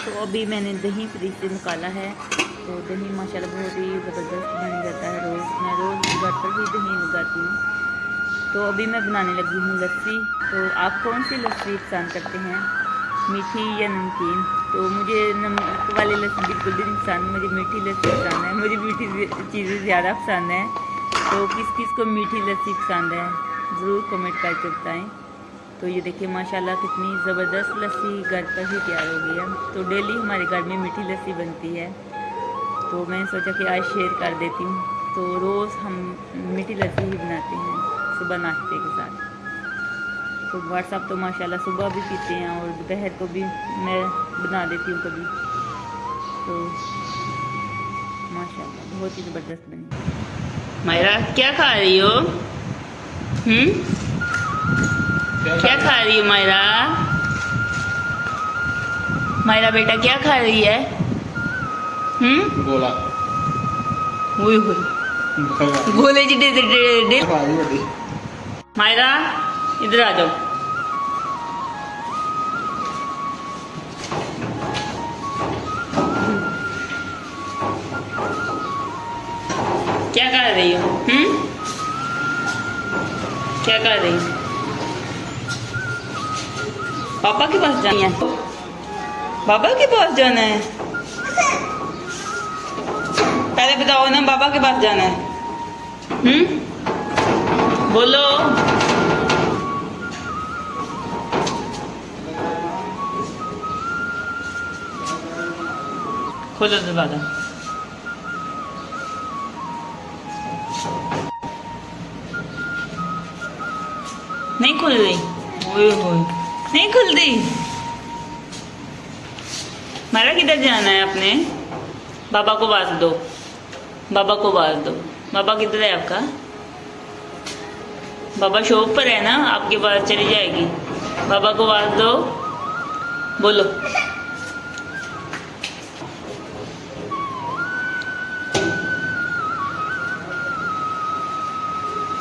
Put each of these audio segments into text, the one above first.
तो अभी मैंने दही फ्रिज से निकाला है, तो दही माशाल्लाह बहुत ही ज़बरदस्त बन जाता है। मैं रोज़ घर पर ही दही लगाती हूँ। तो अभी मैं बनाने लगी हूँ लस्सी। तो आप कौन सी लस्सी पसंद करते हैं, मीठी या नमकीन? तो मुझे नमक वाली लस्सी बिल्कुल भी नहीं पसंद, मुझे मीठी लस्सी पसंद है। मुझे मीठी चीज़ें ज़्यादा पसंद हैं। तो किस किस को मीठी लस्सी पसंद है ज़रूर कमेंट करके बताएँ। तो ये देखिए माशाल्लाह कितनी ज़बरदस्त लस्सी घर पर ही तैयार हो गई है। तो डेली हमारे घर में मीठी लस्सी बनती है, तो मैंने सोचा कि आज शेयर कर देती हूँ। तो रोज़ हम मीठी लस्सी ही बनाते हैं सुबह नाश्ते के साथ। तो व्हाट्सअप तो माशाल्लाह सुबह भी पीते हैं और दोपहर को भी मैं बना देती हूँ कभी। तो माशाल्लाह बहुत ही ज़बरदस्त बनी। मायरा क्या खा रही हो? क्या खा रही हो मायरा? मायरा बेटा क्या खा रही है? गोला हुई गोले जी दे मायरा इधर आ जाओ। क्या कर रही हो? क्या कर रही हो? पापा के पास जाना है? बाबा के पास जाना है? पहले बताओ ना, बाबा के पास जाना है? बोलो। खोलो दरवाजा। नहीं खुल रही? नहीं खुल रही। मारा किधर जाना है आपने? बाबा को आवाज दो, बाबा को आवाज दो। बाबा किधर है आपका? बाबा शॉप पर है ना, आपके पास चली जाएगी। बाबा को आवाज दो, बोलो।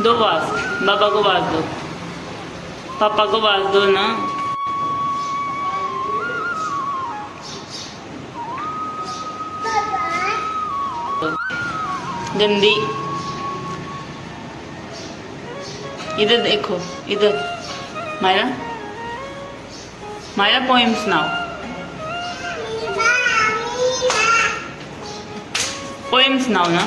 दो आवाज, बाबा को आवाज दो, पापा को आवाज दो ना। गंदी, इधर देखो, इधर। मायरा, मायरा पोएम सुनाओ। पोएम सुनाओ ना।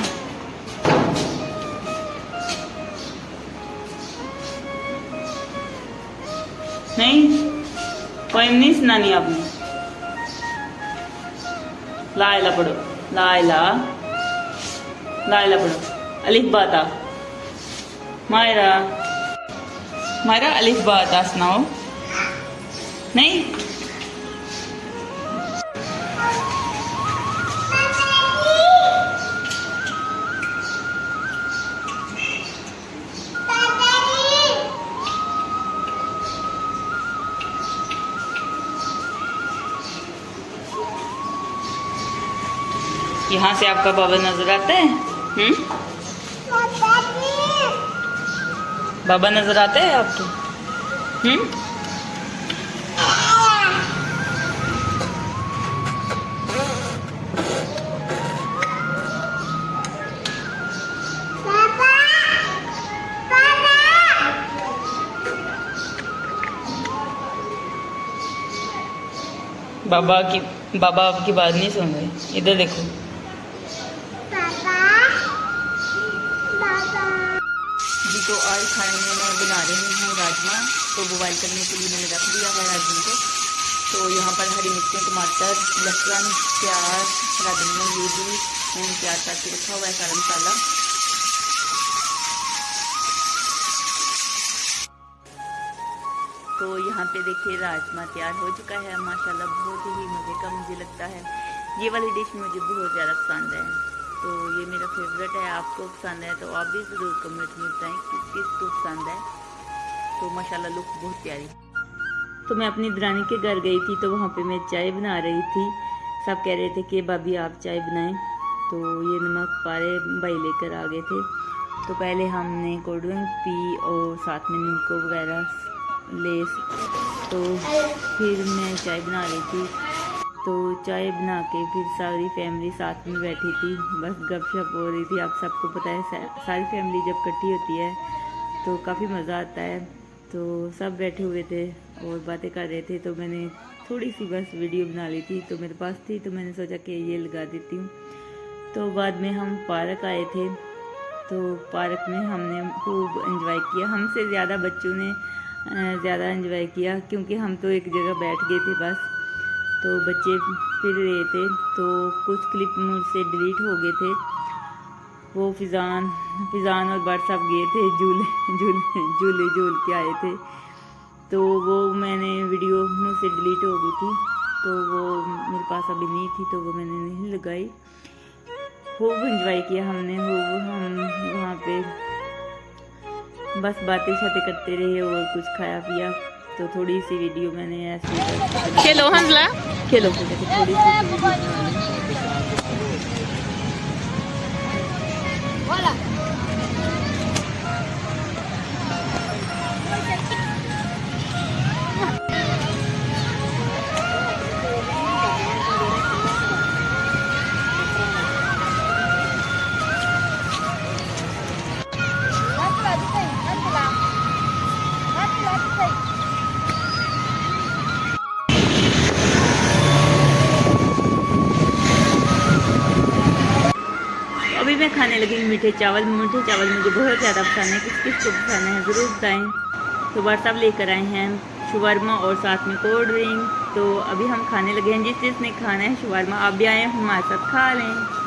नहीं, पोएम नहीं सुनानी आपने। ला इला पढ़ो, ला इला पढ़ो। अलिफ बाता। मायरा, मायरा अलिफ बाता सुनाओ। नहीं, यहाँ से आपका बाबा नजर आता है? बाबा नजर आते हैं आपको? बाबा आपकी बात नहीं सुन रहे। इधर देखो। जी तो आज खाने में मैं बना रही हूँ राजमा। तो बॉयल करने के लिए मैंने रख दिया है राजमा को। तो यहाँ पर हरी मिर्चें, टमाटर, लहसुन, प्याज, हरा धनिया, ये भी मैंने तैयार करके रखा हुआ है सारा मसाला। तो यहाँ पे देखिए राजमा तैयार हो चुका है माशाल्लाह। बहुत ही मज़े का मुझे लगता है, ये वाली डिश मुझे बहुत ज़्यादा पसंद है। तो ये मेरा फेवरेट है। आपको पसंद है तो आप भी ज़रूर कमेंट में बताएं किस किस को पसंद है। तो माशाल्लाह लुक बहुत प्यारी। तो मैं अपनी दरानी के घर गई थी, तो वहाँ पे मैं चाय बना रही थी। सब कह रहे थे कि भाभी आप चाय बनाएं। तो ये नमक पारे भाई लेकर आ गए थे। तो पहले हमने कोल्ड ड्रिंक पी और साथ में नींबू वगैरह ले। तो फिर मैं चाय बना रही थी। तो चाय बना के फिर सारी फैमिली साथ में बैठी थी, बस गपशप हो रही थी। आप सबको पता है सारी फैमिली जब इकट्ठी होती है तो काफ़ी मज़ा आता है। तो सब बैठे हुए थे और बातें कर रहे थे, तो मैंने थोड़ी सी बस वीडियो बना ली थी, तो मेरे पास थी, तो मैंने सोचा कि ये लगा देती हूँ। तो बाद में हम पार्क आए थे, तो पार्क में हमने खूब एंजॉय किया। हमसे ज़्यादा बच्चों ने ज़्यादा एंजॉय किया, क्योंकि हम तो एक जगह बैठ गए थे बस, तो बच्चे फिर रहे थे। तो कुछ क्लिप मुझसे डिलीट हो गए थे। वो फिज़ान और बर्ड सब गए थे झूले झूल के आए थे, तो वो मैंने वीडियो मुझसे डिलीट हो गई थी, तो वो मेरे पास अभी नहीं थी, तो वो मैंने नहीं लगाई। खूब एंजॉय किया हमने। हम वहाँ पे बस बातें शातें करते रहे और कुछ खाया पिया। तो थोड़ी सी वीडियो मैंने ऐसे खेलो हंसला खेलो। थोड़ी सी वीडियो बना ली। अभी मैं खाने लगी मीठे चावल। मीठे चावल मुझे बहुत ज़्यादा पसंद है। किस किस को पसंद है ज़रूर बताएं। तो व्हाट्सअप लेकर आए हैं शवरमा और साथ में कोल्ड ड्रिंक। तो अभी हम खाने लगे हैं। जिस जिसने खाना है शवरमा, आप भी आए हमारे साथ खा लें।